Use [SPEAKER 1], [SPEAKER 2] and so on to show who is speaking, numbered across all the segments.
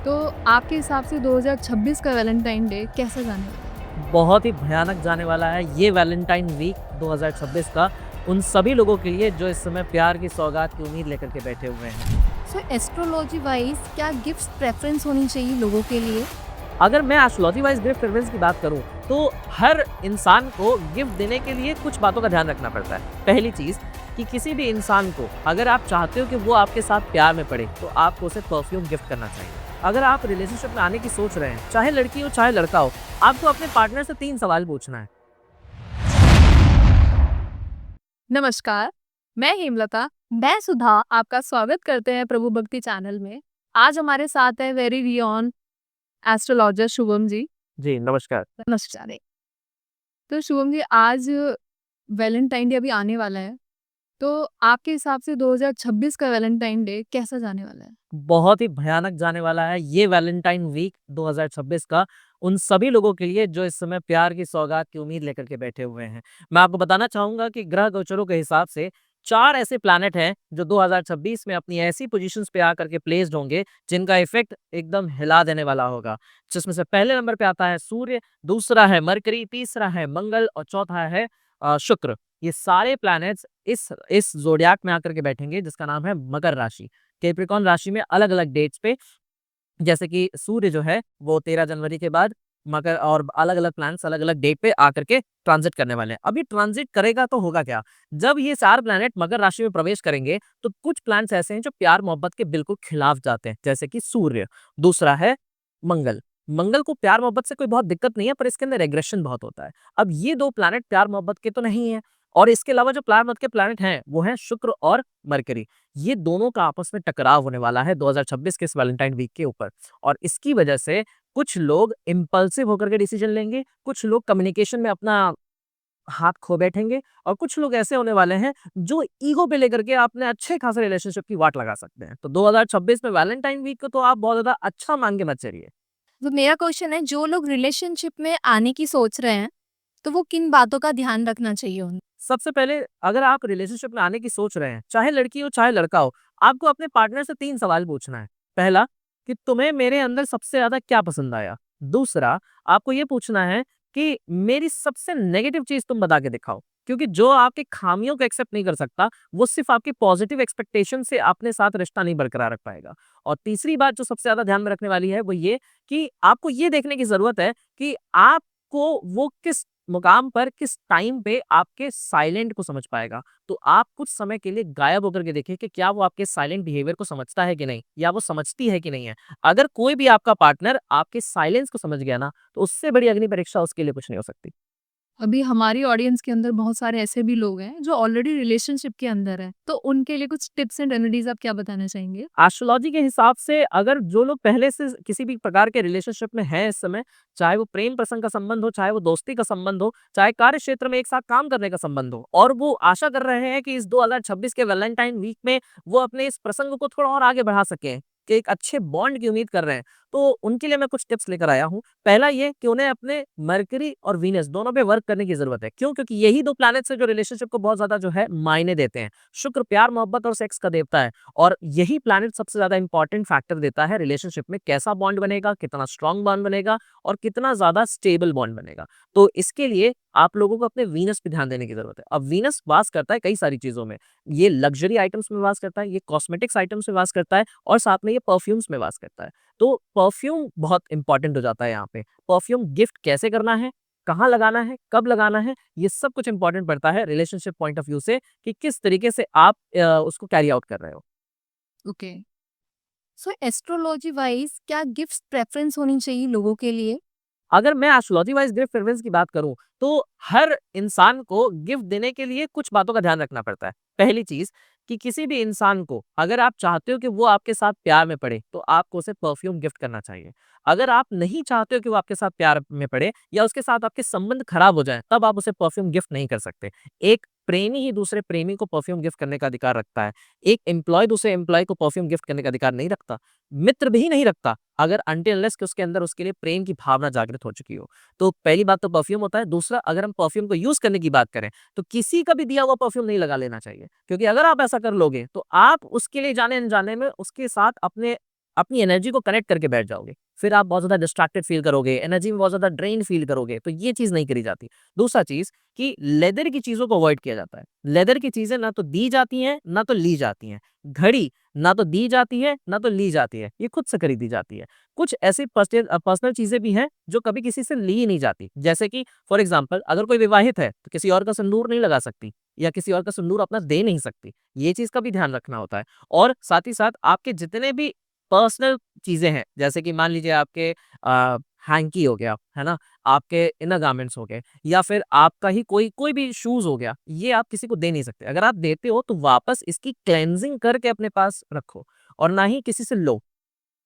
[SPEAKER 1] तो आपके हिसाब से 2026 का वैलेंटाइन डे कैसा जाने वाला है?
[SPEAKER 2] बहुत ही भयानक जाने वाला है ये वैलेंटाइन वीक 2026 का उन सभी लोगों के लिए जो इस समय प्यार की सौगात की उम्मीद लेकर के बैठे हुए हैं।
[SPEAKER 1] सो एस्ट्रोलॉजी वाइज क्या गिफ्ट्स प्रेफरेंस होनी चाहिए लोगों के लिए?
[SPEAKER 2] अगर मैं एस्ट्रोलॉजी वाइज गिफ्ट प्रेफरेंस की बात करूं तो हर इंसान को गिफ्ट देने के लिए कुछ बातों का ध्यान रखना पड़ता है। पहली चीज कि किसी भी इंसान को अगर आप चाहते हो कि वो आपके साथ प्यार में पड़े तो आपको उसे परफ्यूम गिफ्ट करना चाहिए। अगर आप रिलेशनशिप में आने की सोच रहे हैं, चाहे लड़की हो चाहे लड़का हो, आपको अपने पार्टनर से 3 सवाल पूछना है।
[SPEAKER 1] नमस्कार, मैं हेमलता। मैं सुधा आपका स्वागत करते हैं प्रभु भक्ति चैनल में। आज हमारे साथ है very rayon astrologer Shubham ji.
[SPEAKER 2] जी नमस्कार।
[SPEAKER 1] नमस्कार। तो शुभम जी, आज वैलेंटाइन डे अभी आने वाला है। तो आपके हिसाब से 2026 का वैलेंटाइन डे कैसा जाने वाला है?
[SPEAKER 2] बहुत ही भयानक जाने वाला है ये वैलेंटाइन वीक 2026 का उन सभी लोगों के लिए जो इस समय प्यार की सौगात की उम्मीद लेकर के बैठे हुए हैं। मैं आपको बताना चाहूंगा कि ग्रह गोचरों के हिसाब से 4 ऐसे प्लैनेट हैं जो 2026 में अपनी ऐसी पोजीशंस पे आकर के प्लेस्ड होंगे जिनका इफेक्ट एकदम हिला देने वाला होगा। जिसमें से पहले नंबर पे आता है सूर्य, दूसरा है मरकरी, तीसरा है मंगल और चौथा है शुक्र। ये सारे प्लैनेट्स इस जोडियाक में आकर के बैठेंगे जिसका नाम है मकर राशि। कैप्रिकॉर्न राशि में अलग-अलग डेट्स पे, जैसे कि सूर्य जो है वो 13 जनवरी के बाद मकर, और अलग-अलग प्लैनेट्स अलग-अलग डेट पे आकर के ट्रांजिट करने वाले हैं। अब ये ट्रांजिट करेगा तो होगा क्या? जब ये 4 प्लैनेट मकर राशि में प्रवेश करेंगे तो कुछ प्लैनेट्स ऐसे हैं जो प्यार मोहब्बत के बिल्कुल खिलाफ जाते हैं, जैसे कि सूर्य। दूसरा है मंगल। मंगल को प्यार मोहब्बत से कोई बहुत दिक्कत नहीं है, पर इसके अंदर एग्रेशन बहुत होता है। अब ये 2 प्लैनेट प्यार मोहब्बत के तो नहीं है, और इसके अलावा जो प्यार मोहब्बत के प्लैनेट हैं वो हैं शुक्र और मरकरी। ये दोनों का आपस में टकराव होने वाला है 2026 के इस वैलेंटाइन वीक के ऊपर, और इसकी वजह से कुछ लोग इम्पल्सिव होकर के डिसीजन लेंगे, कुछ लोग कम्युनिकेशन में अपना हाथ खो बैठेंगे, और कुछ लोग ऐसे होने वाले हैं जो ईगो पे लेकर के अपने अच्छे खासे रिलेशनशिप की वाट लगा सकते हैं। तो 2026 में वैलेंटाइन वीक को तो आप बहुत ज्यादा अच्छा मान के मत चलिए।
[SPEAKER 1] तो मेरा क्वेश्चन है, जो लोग रिलेशनशिप में आने की सोच रहे हैं, तो वो किन बातों का ध्यान रखना चाहिए उन्हें?
[SPEAKER 2] सबसे पहले, अगर आप रिलेशनशिप में आने की सोच रहे हैं, चाहे लड़की हो चाहे लड़का हो, आपको अपने पार्टनर से 3 सवाल पूछना है। पहला, कि तुम्हें मेरे अंदर सबसे ज्यादा क्या पसंद आया। दूसरा, आपको ये पूछना है कि मेरी सबसे नेगेटिव चीज तुम बता के दिखाओ, क्योंकि जो आपकी खामियों को एक्सेप्ट नहीं कर सकता वो सिर्फ आपकी पॉजिटिव एक्सपेक्टेशन से अपने साथ रिश्ता नहीं बरकरार रख पाएगा। और तीसरी बात जो सबसे ज्यादा ध्यान में रखने वाली है वो ये कि आपको ये देखने की जरूरत है कि आपको वो किस मुकाम पर, किस टाइम पे आपके साइलेंट को समझ पाएगा। तो आप कुछ समय के लिए गायब होकर के देखिए कि क्या वो आपके साइलेंट बिहेवियर को समझता है कि नहीं, या वो समझती है कि नहीं है। अगर कोई भी आपका पार्टनर आपके साइलेंस को समझ गया ना, तो उससे बड़ी अग्नि परीक्षा उसके लिए कुछ नहीं हो सकती।
[SPEAKER 1] अभी हमारी ऑडियंस के अंदर बहुत सारे ऐसे भी लोग हैं जो ऑलरेडी रिलेशनशिप के अंदर है, तो उनके लिए कुछ टिप्स एंड रेमेडीज आप क्या बताना चाहेंगे?
[SPEAKER 2] एस्ट्रोलॉजी के हिसाब से अगर जो लोग पहले से किसी भी प्रकार के रिलेशनशिप में हैं इस समय, चाहे वो प्रेम प्रसंग का संबंध हो, चाहे वो दोस्ती का संबंध हो, चाहे कार्य क्षेत्र में एक साथ काम करने का संबंध हो, और वो आशा कर रहे हैं कि इस 2026 के वैलेंटाइन वीक में वो अपने इस प्रसंग को थोड़ा और आगे बढ़ा सकें, कि एक अच्छे बॉन्ड की उम्मीद कर रहे हैं, तो उनके लिए मैं कुछ टिप्स लेकर आया हूँ। पहला ये कि उन्हें अपने मरकरी और वीनस दोनों पे वर्क करने की जरूरत है। क्यों? क्योंकि यही 2 प्लैनेट्स हैं जो रिलेशनशिप को बहुत ज्यादा जो है मायने देते हैं। शुक्र प्यार मोहब्बत और सेक्स का देवता है, और यही प्लैनेट सबसे ज्यादा इंपॉर्टेंट फैक्टर देता है रिलेशनशिप में कैसा बॉन्ड बनेगा, कितना स्ट्रांग बॉन्ड बनेगा, और कितना ज्यादा स्टेबल बॉन्ड बनेगा। तो इसके लिए आप लोगों को अपने वीनस पे ध्यान देने की जरूरत है। अब वीनस वास करता है कई सारी चीजों में, ये लग्जरी आइटम्स में वास करता है, ये कॉस्मेटिक्स आइटम्स में वास करता है, और साथ में ये परफ्यूम्स में वास करता है। तो परफ्यूम बहुत इंपॉर्टेंट हो जाता है यहाँ पे। परफ्यूम गिफ्ट कैसे करना है, कहाँ लगाना है, कब लगाना है, ये सब कुछ इंपॉर्टेंट पड़ता है रिलेशनशिप पॉइंट ऑफ व्यू से, कि किस तरीके से आप उसको कैरी आउट कर रहे हो।
[SPEAKER 1] ओके। सो एस्ट्रोलॉजी वाइज क्या गिफ्ट्स प्रेफरेंस होनी चाहिए लोगों के लिए?
[SPEAKER 2] अगर मैं एस्ट्रोलॉजी वाइज गिफ्ट प्रेफरेंस की बात करूं तो हर इंसान को गिफ्ट देने के लिए कुछ बातों का ध्यान रखना पड़ता है। पहली चीज, कि किसी भी इंसान को अगर आप चाहते हो कि वो आपके साथ प्यार में पड़े तो आपको उसे परफ्यूम गिफ्ट करना चाहिए। अगर आप नहीं चाहते हो कि वो आपके साथ प्यार में पड़े, या उसके साथ आपके संबंध खराब हो जाए, तब आप उसे परफ्यूम गिफ्ट नहीं कर सकते। एक प्रेमी ही दूसरे प्रेमी को परफ्यूम गिफ्ट करने का अधिकार रखता है। एक एम्प्लॉय दूसरे एम्प्लॉय को परफ्यूम गिफ्ट करने का अधिकार नहीं रखता। मित्र भी नहीं रखता, अगर अनटिल अनलेस कि उसके अंदर उसके लिए प्रेम की भावना जागृत हो चुकी हो। तो पहली बात तो परफ्यूम होता है। दूसरा, अगर हम परफ्यूम को यूज करने की बात करें तो किसी का भी दिया हुआ परफ्यूम नहीं लगा लेना चाहिए, क्योंकि अगर आप ऐसा कर लोगे तो आप उसके लिए जाने अनजाने में उसके साथ अपने अपनी एनर्जी को कनेक्ट करके बैठ जाओगे। फिर आप बहुत ज़्यादा डिस्ट्रैक्टेड फ़ील करोगे, एनर्जी में बहुत ज़्यादा ड्रेन फ़ील करोगे, तो ये चीज़ नहीं करी जाती। दूसरा चीज़ कि लेदर की चीज़ों को अवॉइड किया जाता है। लेदर की चीज़ें ना तो दी जाती हैं, ना तो ली जाती हैं। घड़ी ना तो दी जाती है, ना तो ली जाती है, ये खुद से खरीदी जाती है। कुछ ऐसी पर्सनल चीज़ें भी हैं, जो कभी किसी से ली ही नहीं जाती। जैसे कि फॉर एग्ज़ाम्पल अगर कोई विवाहित है, तो किसी और का सिंदूर नहीं लगा सकती या किसी और का सिंदूर अपना दे नहीं सकती। ये चीज़ का भी ध्यान रखना होता है। और साथ ही साथ आपके जितने भी पर्सनल चीज़ें हैं, जैसे कि मान लीजिए आपके हैंकी हो गया, है ना? आपके इनर गारमेंट्स हो गए या फिर आपका ही कोई कोई भी शूज़ हो गया, ये आप किसी को दे नहीं सकते। अगर आप देते हो तो वापस इसकी क्लेंजिंग करके अपने पास रखो और ना ही किसी से लो।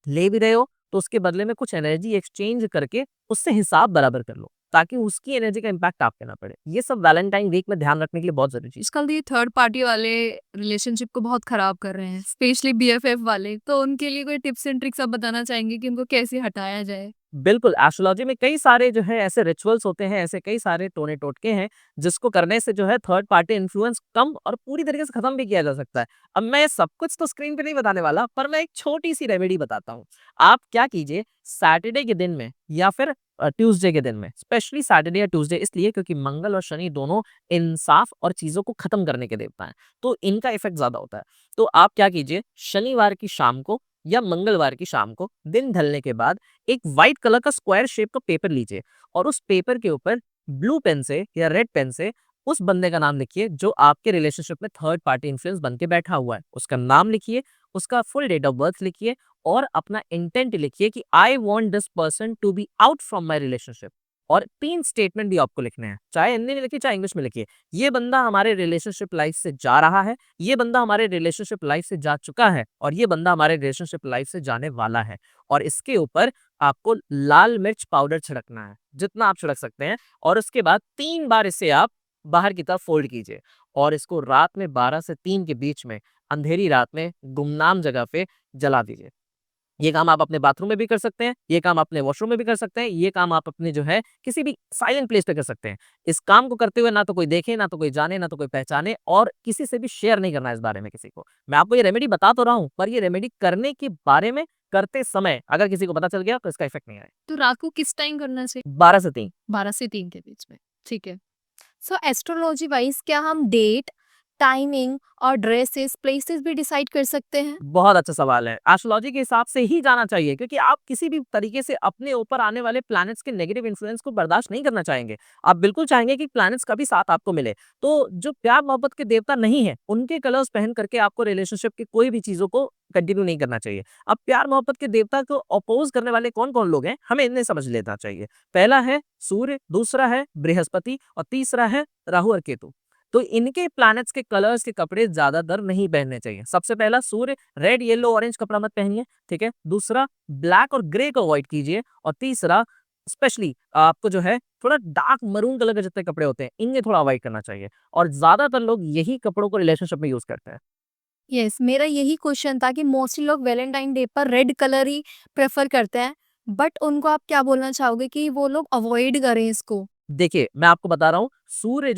[SPEAKER 2] ले भी रहे हो तो उसके बदले में कुछ एनर्जी एक्सचेंज करके उससे हिसाब बराबर कर लो, ताकि उसकी एनर्जी का इम्पैक्ट आप पे ना पड़े। ये सब वैलेंटाइन वीक में ध्यान रखने के लिए बहुत ज़रूरी चीज़।
[SPEAKER 1] आजकल ये थर्ड पार्टी वाले रिलेशनशिप को बहुत खराब कर रहे हैं, स्पेशली बीएफएफ वाले। तो उनके लिए कोई टिप्स एंड ट्रिक्स आप बताना चाहेंगे कि उनको कैसे हटाया जाए?
[SPEAKER 2] बिल्कुल, एस्ट्रोलॉजी में कई सारे जो है ऐसे रिचुअल्स होते हैं, ऐसे कई सारे टोने-टोटके हैं, जिसको करने से जो है थर्ड पार्टी इन्फ्लुएंस कम और पूरी तरीके से खत्म भी किया जा सकता है। अब मैं सब कुछ तो स्क्रीन पे नहीं बताने वाला, पर मैं एक छोटी-सी रेमेडी बताता हूँ। आप क्या कीजिए, सैटरडे के दिन में या फिर ट्यूसडे के दिन में, स्पेशली सैटरडे या ट्यूसडे इसलिए क्योंकि मंगल और शनि दोनों इंसाफ और चीज़ों को खत्म करने के देवता हैं, तो इनका इफ़ेक्ट ज़्यादा होता है। तो आप क्या कीजिए, शनिवार की शाम को या मंगलवार की शाम को दिन ढलने के बाद एक व्हाइट कलर का स्क्वायर शेप का पेपर लीजिए और उस पेपर के ऊपर ब्लू पेन से या रेड पेन से उस बंदे का नाम लिखिए जो आपके रिलेशनशिप में थर्ड पार्टी इन्फ्लुएंस बन के बैठा हुआ है। उसका नाम लिखिए, उसका फुल डेट ऑफ बर्थ लिखिए और अपना इंटेंट लिखिए कि I want this person to be out from my relationship. और 3 स्टेटमेंट भी आपको लिखने हैं, चाहे हिंदी में लिखिए चाहे इंग्लिश में लिखिए। ये बंदा हमारे रिलेशनशिप लाइफ से जा रहा है, ये बंदा हमारे रिलेशनशिप लाइफ से जा चुका है और ये बंदा हमारे रिलेशनशिप लाइफ से जाने वाला है। और इसके ऊपर आपको लाल मिर्च पाउडर छिड़कना है, जितना आप छिड़क सकते हैं और उसके बाद 3 बार इसे आप बाहर की तरफ फ़ोल्ड कीजिए और इसको रात में 12 से 3 के बीच में, अंधेरी रात में गुमनाम जगह पे जला दीजिए। ये काम आप अपने बाथरूम में भी कर सकते हैं, ये काम अपने वॉशरूम में भी कर सकते हैं, ये काम आप अपने जो है किसी भी साइलेंट प्लेस पे कर सकते हैं। इस काम को करते हुए ना तो कोई देखे, ना तो कोई जाने, ना तो कोई पहचाने और किसी से भी शेयर नहीं करना है इस बारे में किसी को। मैं आपको ये रेमेडी बता तो रहा हूँ, पर ये रेमेडी करने के बारे में करते समय अगर किसी को पता चल गया तो इसका इफ़ेक्ट नहीं आएगा।
[SPEAKER 1] तो रात को किस टाइम करना चाहिए?
[SPEAKER 2] 12 से 3।
[SPEAKER 1] 12 से 3 के बीच में। ठीक है। सो एस्ट्रोलॉजी वाइज क्या हम डेट, टाइमिंग और ड्रेसेस, प्लेसेस भी डिसाइड कर सकते हैं?
[SPEAKER 2] बहुत अच्छा सवाल है। एस्ट्रोलॉजी के हिसाब से ही जाना चाहिए क्योंकि आप किसी भी तरीके से अपने ऊपर आने वाले प्लैनेट्स के नेगेटिव इन्फ्लुएंस को बर्दाश्त नहीं करना चाहेंगे। आप बिल्कुल चाहेंगे कि प्लैनेट्स का भी साथ आपको मिले। तो जो प्यार-मोहब्बत के देवता नहीं हैं, उनके कलर्स पहन करके आपको रिलेशनशिप की कोई भी चीज़ों को कंटिन्यू नहीं करना चाहिए। अब प्यार-मोहब्बत के देवता को अपोज़ करने वाले कौन-कौन लोग हैं, हमें इन्हें समझ लेना चाहिए। पहला है सूर्य, दूसरा है बृहस्पति और तीसरा है राहु और केतु। तो इनके प्लैनेट्स के कलर्स के कपड़े ज़्यादातर नहीं पहनने चाहिए। सबसे पहला सूर्य रेड, येलो, ऑरेंज कपड़ा मत पहनिए, ठीक है? दूसरा ब्लैक और ग्रे को अवॉइड कीजिए और तीसरा स्पेशली आपको जो है थोड़ा डार्क मरून कलर के जितने कपड़े होते हैं, इन्हें थोड़ा अवॉइड करना चाहिए और ज़्यादातर लोग यही कपड़ों को रिलेशनशिप में यूज़ करते हैं।
[SPEAKER 1] यस, मेरा यही क्वेश्चन था कि मोस्टली लोग वैलेंटाइन डे पर रेड कलर ही प्रेफर करते हैं, बट उनको आप क्या बोलना चाहोगे कि वो लोग अवॉइड करें इसको?
[SPEAKER 2] देखिए, मैं आपको बता रहा हूँ, सूर्य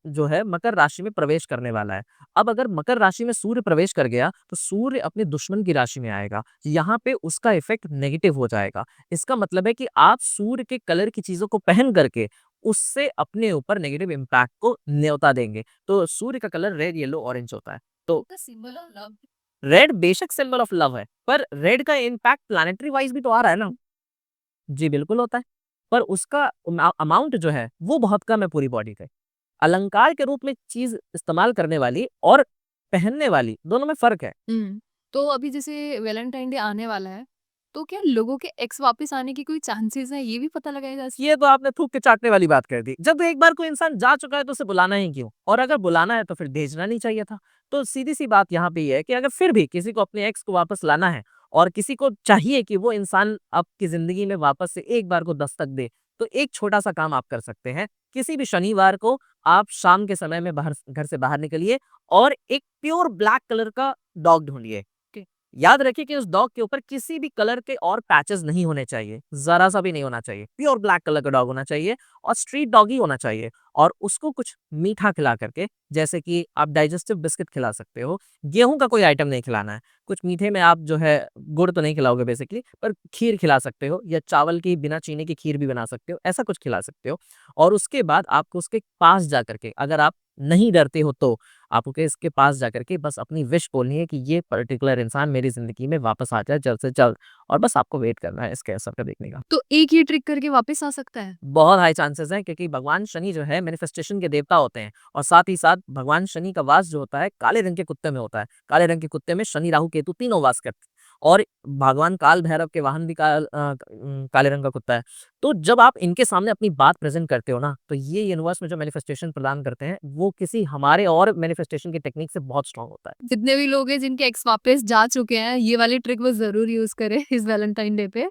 [SPEAKER 2] जो है मकर राशि में प्रवेश करने वाला है। अब अगर मकर राशि में सूर्य प्रवेश कर गया, तो सूर्य अपने दुश्मन की राशि में आएगा। यहाँ पे उसका इफ़ेक्ट नेगेटिव हो जाएगा। इसका मतलब है कि आप सूर्य के कलर की चीज़ों को पहन करके, उससे अपने ऊपर नेगेटिव इम्पैक्ट को न्योता देंगे। तो सूर्य का कलर रेड, येलो, ऑरेंज होता है। तो
[SPEAKER 1] the symbol of love.
[SPEAKER 2] Red बेशक सिंबल ऑफ लव है, पर रेड का इम्पैक्ट प्लैनेटरी वाइज़ भी तो आ रहा है ना। जी, बिल्कुल होता है। पर उसका अमाउंट जो है, वो बहुत कम है पूरी बॉडी पे। अलंकार के रूप में चीज़ इस्तेमाल करने वाली और पहनने वाली, दोनों में फ़र्क है।
[SPEAKER 1] तो अभी जैसे वैलेंटाइन डे आने वाला है, तो क्या लोगों के एक्स वापस आने की कोई चांसेस है? ये भी पता लगाया जा सकता
[SPEAKER 2] ये तो आपने थूक के चाटने वाली बात कर दी। जब एक बार कोई इंसान जा चुका है तो उसे बुलाना ही क्यों? और अगर बुलाना है तो फिर भेजना नहीं चाहिए था। तो सीधी-सी बात यहाँ पे ये है कि अगर फिर भी किसी को अपने एक्स को वापस लाना है और किसी को चाहिए कि वो इंसान आपकी ज़िंदगी में वापस से एक बार को दस्तक दे, तो एक छोटा-सा काम आप कर सकते हैं। किसी भी शनिवार को आप शाम के समय में बाहर घर से बाहर निकलिए और एक प्योर ब्लैक कलर का डॉग ढूँढिए।
[SPEAKER 1] है?
[SPEAKER 2] याद रखिए कि उस डॉग के ऊपर किसी भी कलर के और पैचेस नहीं होने चाहिए, ज़रा सा भी नहीं होना चाहिए। प्योर ब्लैक कलर का डॉग होना चाहिए और स्ट्रीट डॉग ही होना चाहिए। और उसको कुछ मीठा खिला करके, जैसे कि आप डाइजेस्टिव बिस्किट खिला सकते हो, गेहूँ का कोई आइटम नहीं खिलाना है। कुछ मीठे में आप जो है गुड़ तो नहीं खिलाओगे बेसिकली, पर खीर खिला सकते हो या चावल की बिना चीनी की खीर भी बना सकते हो, ऐसा कुछ खिला सकते हो। और उसके बाद आपको उसके पास जा करके, अगर आप नहीं डरते हो तो आपको इसके पास जाकर के बस अपनी विश बोलनी है कि ये पर्टिकुलर इंसान मेरी ज़िंदगी में वापस आ जाए जल्द से जल्द, और बस आपको वेट करना है इसके असर का देखने का।
[SPEAKER 1] तो एक ही ट्रिक करके वापस आ सकता है?
[SPEAKER 2] बहुत हाई चांसेस हैं, क्योंकि भगवान शनि जो है मैनिफेस्टेशन के देवता होते हैं, और साथ ही साथ भगवान शनि का वास जो होता है काले रंग के कुत्ते में होता है। काले रंग के कुत्ते में शनि, राहु, केतु तीनों वास करते हैं, और भगवान काल भैरव के वाहन भी काले रंग का कुत्ता है। तो जब आप इनके सामने अपनी बात प्रेज़ेंट करते हो ना, तो ये यूनिवर्स में जो मैनिफेस्टेशन प्रदान करते हैं, वो किसी हमारे और मैनिफेस्टेशन की टेक्निक से बहुत स्ट्रॉन्ग होता है।
[SPEAKER 1] जितने भी लोग हैं जिनके एक्स वापस जा चुके हैं, ये वाली ट्रिक वो ज़रूर यूज़ करें इस वैलेंटाइन डे पे।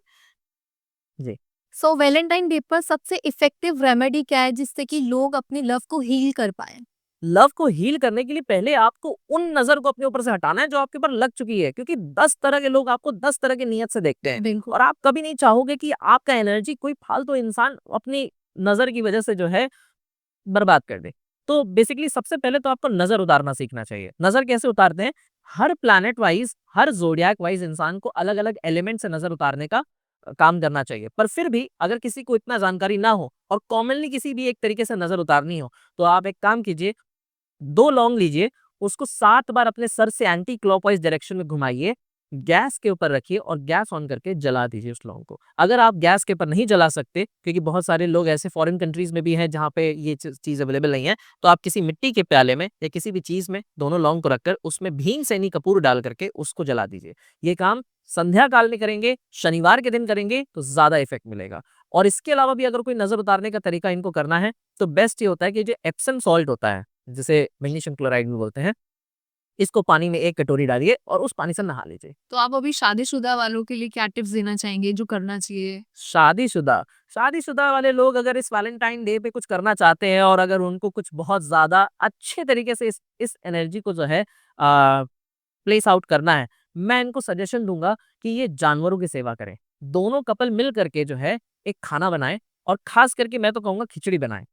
[SPEAKER 2] जी।
[SPEAKER 1] सो वैलेंटाइन डे पर सबसे इफ़ेक्टिव रेमेडी क्या है जिससे कि लोग अपने लव को हील कर पाएँ?
[SPEAKER 2] लव को हील करने के लिए पहले आपको उन नज़र को अपने ऊपर से हटाना है जो आपके ऊपर लग चुकी है, क्योंकि 10 तरह के लोग आपको 10 तरह की नीयत से देखते हैं,
[SPEAKER 1] बिल्कुल।
[SPEAKER 2] और आप कभी नहीं चाहोगे कि आपका एनर्जी कोई फालतू इंसान अपनी नज़र की वजह से जो है बर्बाद कर दे। तो बेसिकली सबसे पहले तो आपको नज़र उतारना सीखना चाहिए। नज़र कैसे उतारते हैं? हर प्लैनेट वाइज़, हर ज़ोडिएक वाइज़ इंसान को अलग-अलग एलिमेंट से नज़र उतारने का काम करना चाहिए। पर फिर भी अगर किसी को इतना जानकारी ना हो और कॉमनली किसी भी एक तरीके से नज़र उतारनी हो, तो आप एक काम कीजिए, 2 लौंग लीजिए, उसको 7 बार अपने सर से एंटी क्लॉकवाइज़ डायरेक्शन में घुमाइए, गैस के ऊपर रखिए और गैस ऑन करके जला दीजिए उस लौंग को। अगर आप गैस के ऊपर नहीं जला सकते, क्योंकि बहुत सारे लोग ऐसे फॉरेन कंट्रीज़ में भी हैं जहाँ पे ये चीज़ अवेलेबल नहीं है, तो आप किसी मिट्टी के प्याले में या किसी भी चीज़ में दोनों लौंग को रखकर उसमें भीमसेनी कपूर डाल करके उसको जला दीजिए। ये काम संध्या काल में करेंगे, शनिवार के दिन करेंगे तो ज़्यादा इफ़ेक्ट मिलेगा। और इसके अलावा भी अगर कोई नज़र उतारने का तरीका इनको करना है, तो बेस्ट ये होता है कि जो एप्सम सॉल्ट होता है, जिसे मैग्नीशियम क्लोराइड भी बोलते हैं, इसको पानी में 1 कटोरी डालिए और उस पानी से नहा लीजिए।
[SPEAKER 1] तो आप अभी शादीशुदा वालों के लिए क्या टिप्स देना चाहेंगे जो करना चाहिए?
[SPEAKER 2] शादीशुदा शादीशुदा वाले लोग अगर इस वैलेंटाइन डे पे कुछ करना चाहते हैं, और अगर उनको कुछ बहुत ज़्यादा अच्छे तरीके से इस एनर्जी को जो है प्लेस आउट करना है, मैं इनको सजेशन दूँगा कि ये जानवरों की सेवा करें। दोनों कपल मिल करके जो है एक खाना बनाएँ, और ख़ास करके मैं तो कहूँगा खिचड़ी बनाएँ।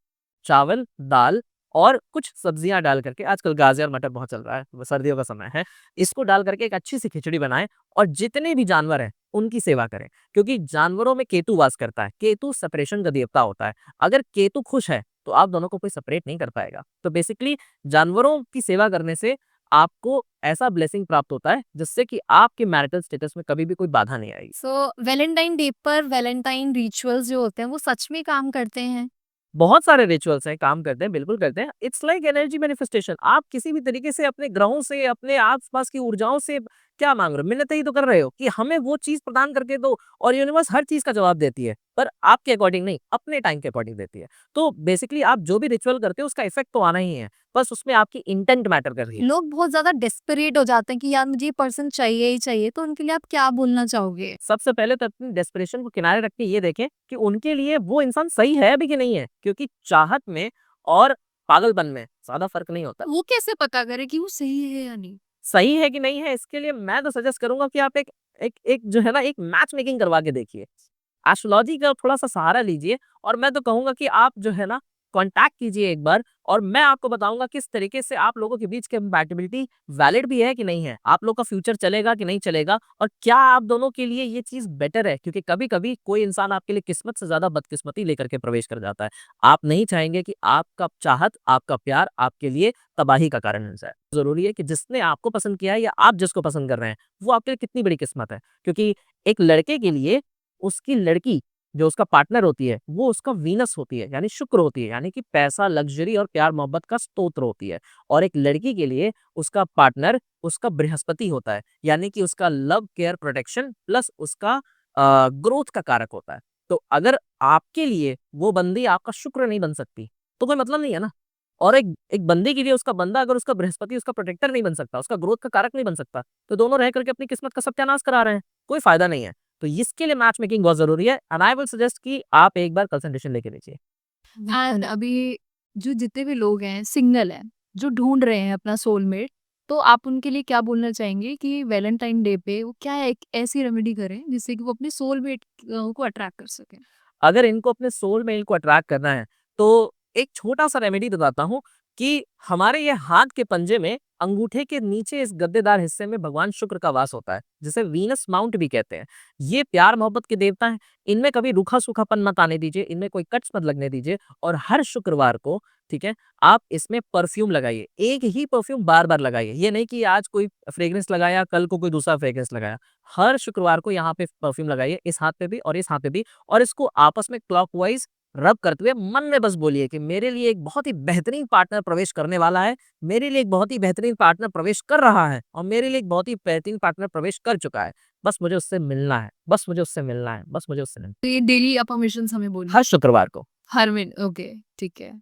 [SPEAKER 2] चावल, दाल और कुछ सब्जियाँ डाल करके, आजकल गाजर, मटर बहुत चल रहा है, वो सर्दियों का समय है। इसको डाल करके एक अच्छी-सी खिचड़ी बनाएँ, और जितने भी जानवर हैं, उनकी सेवा करें। क्योंकि जानवरों में केतु वास करता है। केतु सेपरेशन का देवता होता है। अगर केतु खुश है, तो आप दोनों को कोई सेपरेट नहीं कर पाएगा। तो बेसिकली जानवरों की सेवा करने से आपको ऐसा ब्लेसिंग प्राप्त होता है, जिससे कि आपके मैरिटल स्टेटस में कभी भी कोई बाधा नहीं आएगी।
[SPEAKER 1] सो वैलेंटाइन डे पर वैलेंटाइन रिचुअल्स जो होते हैं वो सच में काम करते हैं?
[SPEAKER 2] बहुत सारे रिचुअल्स हैं, काम करते हैं, बिल्कुल करते हैं। It's like energy manifestation. आप किसी भी तरीके से अपने ग्रहों से, अपने आस-पास की ऊर्जाओं से क्या माँग रहे हो? मिन्नतें ही तो कर रहे हो कि हमें वो चीज़ प्रदान करके दो, और यूनिवर्स हर चीज़ का जवाब देती है, पर आपके अकॉर्डिंग नहीं, अपने टाइम के अकॉर्डिंग देती है। तो बेसिकली आप जो भी रिचुअल करते हो उसका इफ़ेक्ट तो आना ही है, बस उसमें आपकी इंटेंट मैटर कर रही है।
[SPEAKER 1] लोग बहुत ज़्यादा डेस्परेट हो जाते हैं कि यार मुझे ये पर्सन चाहिए ही चाहिए, तो उनके लिए आप क्या बोलना चाहोगे?
[SPEAKER 2] सबसे पहले तो अपनी डेस्परेशन को किनारे रख के ये देखें कि उनके लिए वो इंसान सही है भी कि नहीं है, क्योंकि चाहत में और पागलपन में ज़्यादा फ़र्क नहीं होता।
[SPEAKER 1] वो कैसे पता करें कि वो सही है या नहीं?
[SPEAKER 2] सही है कि नहीं है, इसके लिए मैं तो सजेस्ट करूँगा कि आप एक एक एक जो है ना, एक मैच मेकिंग करवा के देखिए। एस्ट्रोलॉजी का थोड़ा-सा सहारा लीजिए, और मैं तो कहूँगा कि आप जो है ना, कॉन्टैक्ट कीजिए एक बार, और मैं आपको बताऊँगा किस तरीके से आप लोगों के बीच कंपैटिबिलिटी वैलिड भी है कि नहीं है। आप लोग का फ्यूचर चलेगा कि नहीं चलेगा, और क्या आप दोनों के लिए ये चीज़ बेटर है, क्योंकि कभी-कभी कोई इंसान आपके लिए किस्मत से ज़्यादा बदकिस्मती लेकर के प्रवेश कर जाता है। आप नहीं चाहेंगे कि आपका चाहत, आपका प्यार आपके लिए तबाही का कारण बन जाए। ज़रूरी है कि जिसने आपको पसंद किया है या आप जिसको पसंद कर रहे हैं, वो आपके लिए कितनी बड़ी किस्मत है। क्योंकि एक लड़के के लिए उसकी लड़की जो उसका पार्टनर होती है, वो उसका वीनस होती है, यानी शुक्र होती है, यानी कि पैसा, लग्ज़री और प्यार-मोहब्बत का स्रोत होती है। और एक लड़की के लिए उसका पार्टनर उसका बृहस्पति होता है, यानी कि उसका लव, केयर, प्रोटेक्शन प्लस उसका ग्रोथ का कारक होता है। तो अगर आपके लिए वो बंदी आपका शुक्र नहीं बन सकती, तो कोई मतलब नहीं है ना। और एक एक बंदे के लिए उसका बंदा अगर उसका बृहस्पति उसका प्रोटेक्टर नहीं बन सकता, उसका ग्रोथ का कारक नहीं बन सकता, तो दोनों रह करके अपनी किस्मत का सत्यानाश करा रहे हैं, कोई फ़ायदा नहीं है। तो इसके लिए मैच मेकिंग बहुत ज़रूरी है, एंड आई विल सजेस्ट कि आप एक बार कंसल्टेशन लेके देखिए।
[SPEAKER 1] एंड अभी जो जितने भी लोग हैं सिंगल हैं, जो ढूँढ रहे हैं अपना सोलमेट, तो आप उनके लिए क्या बोलना चाहेंगे कि वैलेंटाइन डे पे वो क्या एक ऐसी रेमेडी करें जिससे कि वो अपने सोलमेट को अट्रैक्ट कर सकें?
[SPEAKER 2] अगर इनको अपने सोलमेट को अट्रैक्ट करना है, तो एक छोटा-सा रेमेडी बताता हूँ कि हमारे ये हाथ के पंजे में अंगूठे के नीचे इस गद्देदार हिस्से में भगवान शुक्र का वास होता है, जिसे वीनस माउंट भी कहते हैं। ये प्यार-मोहब्बत के देवता हैं, इनमें कभी रूखा-सूखापन मत आने दीजिए, इनमें कोई कट्स मत लगने दीजिए और हर शुक्रवार को, ठीक है, आप इसमें परफ्यूम लगाइए। एक ही परफ्यूम बार-बार लगाइए। ये नहीं कि आज कोई फ्रेग्रेंस लगाया, कल को कोई दूसरा फ्रेग्रेंस लगाया। हर शुक्रवार को यहाँ पे परफ्यूम लगाइए, इस हाथ पे भी और इस हाथ पे भी और इसको आपस में क्लॉकवाइज़ रब करते हुए मन में बस बोलिए कि मेरे लिए एक बहुत ही बेहतरीन पार्टनर प्रवेश करने वाला है, मेरे लिए एक बहुत ही बेहतरीन पार्टनर प्रवेश कर रहा है और मेरे लिए एक बहुत ही बेहतरीन पार्टनर प्रवेश कर चुका है। बस मुझे उससे मिलना है, बस मुझे उससे मिलना है, बस मुझे उससे मिलना
[SPEAKER 1] तो ये डेली अफर्मेशंस हमें बोलनी
[SPEAKER 2] हर शुक्रवार को।
[SPEAKER 1] हर मिन ओके, ठीक है।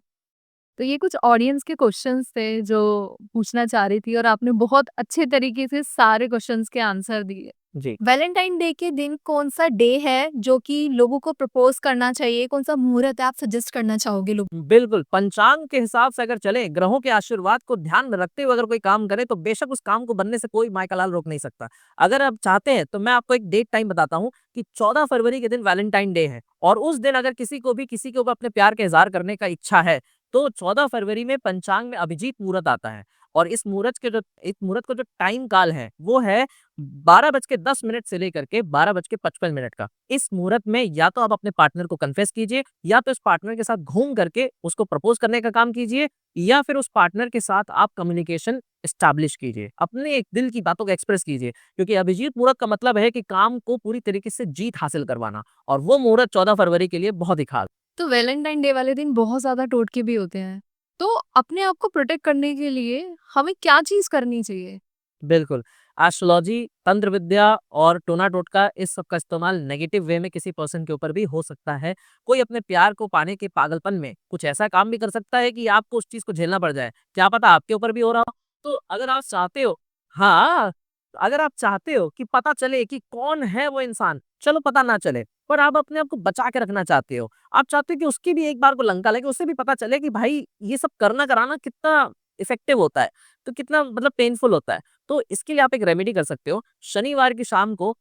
[SPEAKER 1] तो ये कुछ ऑडियंस के क्वेश्चंस थे जो पूछना चाह रही थी और आपने बहुत अच्छे तरीके से सारे क्वेश्चंस के आंसर दिए।
[SPEAKER 2] जी।
[SPEAKER 1] वैलेंटाइन डे के दिन कौन-सा डे है जो कि लोगों को प्रपोज़ करना चाहिए? कौन-सा मुहूर्त है आप सजेस्ट करना चाहोगे लोग?
[SPEAKER 2] बिल्कुल, पंचांग के हिसाब से अगर चलें, ग्रहों के आशीर्वाद को ध्यान में रखते हुए अगर कोई काम करे, तो बेशक उस काम को बनने से कोई माई का लाल रोक नहीं सकता। अगर आप चाहते हैं, तो मैं आपको एक डेट टाइम बताता हूँ कि 14 फरवरी के दिन वैलेंटाइन डे है और उस दिन अगर किसी को भी किसी के ऊपर अपने प्यार का इज़हार करने का इच्छा है, तो 14 फरवरी में पंचांग में अभिजीत मुहूर्त आता है और इस मुहूर्त का जो टाइम काल है, वो है 12:10 से लेकर के 12:55 का। इस मुहूर्त में या तो आप अपने पार्टनर को कन्फेस कीजिए या तो इस पार्टनर के साथ घूम करके उसको प्रपोज़ करने का काम कीजिए या फिर उस पार्टनर के साथ आप कम्युनिकेशन एस्टैब्लिश कीजिए। अपने एक दिल की बातों को एक्सप्रेस कीजिए क्योंकि अभिजीत मुहूर्त का मतलब है कि काम को पूरी तरीके से जीत हासिल करवाना और वो मुहूर्त 14 फरवरी के लिए बहुत ही खास।
[SPEAKER 1] तो वैलेंटाइन डे वाले दिन बहुत ज़्यादा टोटके भी होते हैं। तो अपने आप को प्रोटेक्ट करने के लिए हमें क्या चीज़ करनी चाहिए?
[SPEAKER 2] बिल्कुल। एस्ट्रोलॉजी, तंत्र विद्या और टोना-टोटका इस सब का इस्तेमाल नेगेटिव वे में किसी पर्सन के ऊपर भी हो सकता है। कोई अपने प्यार को पाने के पागलपन में कुछ ऐसा काम भी कर सकता है कि आपको उस चीज़ को झेलना पड़ जाए। क्या पता आपके ऊपर भी हो रहा हो? तो अगर आप चाहते हो हाँ, अगर आप चाहते हो कि पता चले कि कौन है वो इंसान, चलो पता ना चले, पर आप अपने आप को बचा के रखना चाहते हो। आप चाहते हो कि उसकी भी एक बार को लंका लगे, उसे भी पता चले कि भाई ये सब करना कराना कितना इफ़ेक्टिव होता है, तो कितना मतलब पेनफुल होता है। तो इसके लिए आप एक रेमेडी कर सकते हो। शनिवार की शाम को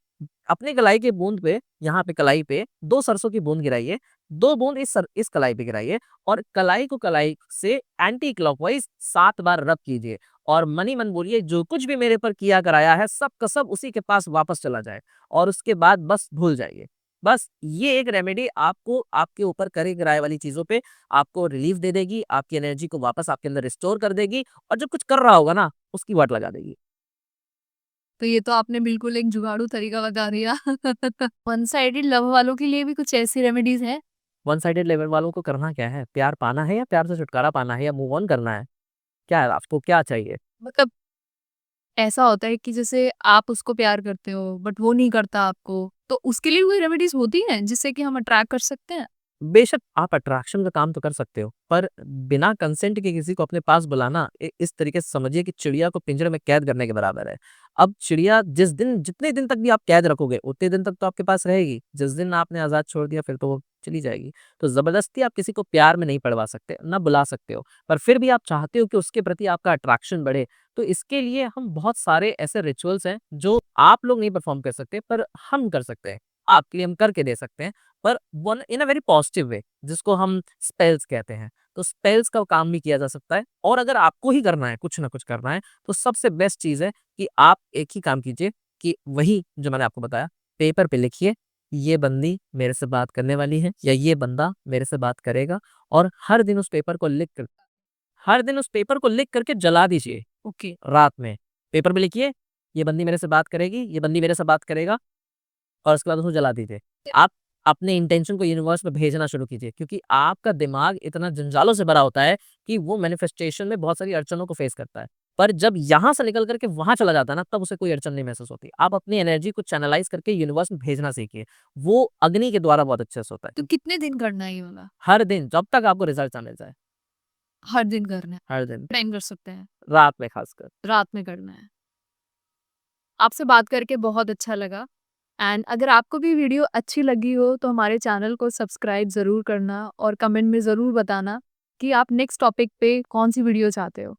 [SPEAKER 2] अपनी कलाई की बूंद पे, यहाँ पे कलाई पे 2 सरसों की बूंद गिराइए, 2 बूंद इस कलाई पे गिराइए और कलाई को कलाई से एंटी क्लॉकवाइज़ 7 बार रब कीजिए और मन ही मन बोलिए जो कुछ भी मेरे पर किया कराया है सब का सब उसी के पास वापस चला जाए और उसके बाद बस भूल जाइए। बस ये एक रेमेडी आपको आपके ऊपर करे कराए वाली चीज़ों पे आपको रिलीफ दे देगी, आपकी एनर्जी को वापस आपके अंदर रिस्टोर कर देगी और जो कुछ कर रहा होगा ना, उसकी वाट लगा देगी।
[SPEAKER 1] तो ये तो आपने बिल्कुल एक जुगाड़ू तरीका बता दिया। वन साइडेड लव वालों के लिए भी कुछ ऐसी रेमेडीज़ हैं?
[SPEAKER 2] वन साइडेड लेवल वालों को करना क्या है? प्यार पाना है या प्यार से छुटकारा पाना है या मूव ऑन करना है? क्या है आपको क्या चाहिए?
[SPEAKER 1] मतलब ऐसा होता है कि जैसे आप उसको प्यार करते हो बट वो नहीं करता आपको, तो उसके लिए कोई रेमेडीज़ होती हैं जिससे कि हम अट्रैक्ट कर सकते हैं?
[SPEAKER 2] बेशक आप अट्रैक्शन का काम तो कर सकते हो, पर बिना कंसेंट के किसी को अपने पास बुलाना इस तरीके से समझिए कि चिड़िया को पिंजरे में कैद करने के बराबर है। अब चिड़िया जितने दिन तक भी आप कैद रखोगे, उतने दिन तक तो आपके पास रहेगी। जिस दिन आपने आज़ाद छोड़ दिया फिर तो वो चली जाएगी। तो ज़बरदस्ती आप किसी को प्यार में नहीं पड़वा सकते, ना बुला सकते हो। पर फिर भी आप चाहते हो कि उसके प्रति आपका अट्रैक्शन बढ़े, तो इसके लिए हम बहुत सारे ऐसे रिचुअल्स हैं जो आप लोग नहीं परफॉर्म कर सकते, पर हम कर सकते हैं। आपके लिए हम करके दे सकते हैं। पर one in a very positive way जिसको हम स्पेल्स कहते हैं। तो स्पेल्स का काम भी किया जा सकता है और अगर आपको ही करना है, कुछ ना कुछ करना है, तो सबसे बेस्ट चीज़ है कि आप एक ही काम कीजिए कि वही जो मैंने आपको बताया, पेपर पे लिखिए, ये बंदी मेरे से बात करने वाली है या ये बंदा मेरे से बात करेगा और हर दिन उस पेपर को लिख करके जला दीजिए
[SPEAKER 1] ओके।
[SPEAKER 2] रात में। पेपर पे लिखिए, ये बंदी मेरे से बात करेगी, ये बंदी मेरे से बात करेगा और उसके बाद उसको जला दीजिए। आप अपने इंटेंशन को यूनिवर्स में भेजना शुरू कीजिए क्योंकि आपका दिमाग इतना जंजालों से भरा होता है कि वो मैनिफेस्टेशन में बहुत सारी अड़चनों को फेस करता है। पर जब यहाँ से निकल कर के वहाँ चला जाता है ना, तब उसे कोई अड़चन नहीं महसूस होती। आप अपनी एनर्जी को चैनलाइज़ करके यूनिवर्स में भेजना सीखिए। वो अग्नि के द्वारा बहुत अच्छे से होता है।
[SPEAKER 1] तो कितने दिन करना है ये वाला?
[SPEAKER 2] हर दिन जब तक आपको रिज़ल्ट ना मिल जाए,
[SPEAKER 1] हर दिन करना है?
[SPEAKER 2] हर दिन,
[SPEAKER 1] टाइम कर सकते हैं?
[SPEAKER 2] रात में खासकर।
[SPEAKER 1] रात में करना है। आपसे बात करके बहुत अच्छा लगा एंड अगर आपको भी वीडियो अच्छी लगी हो तो हमारे चैनल को सब्सक्राइब ज़रूर करना और कमेंट में ज़रूर बताना कि आप नेक्स्ट टॉपिक पे कौन सी वीडियो चाहते हो।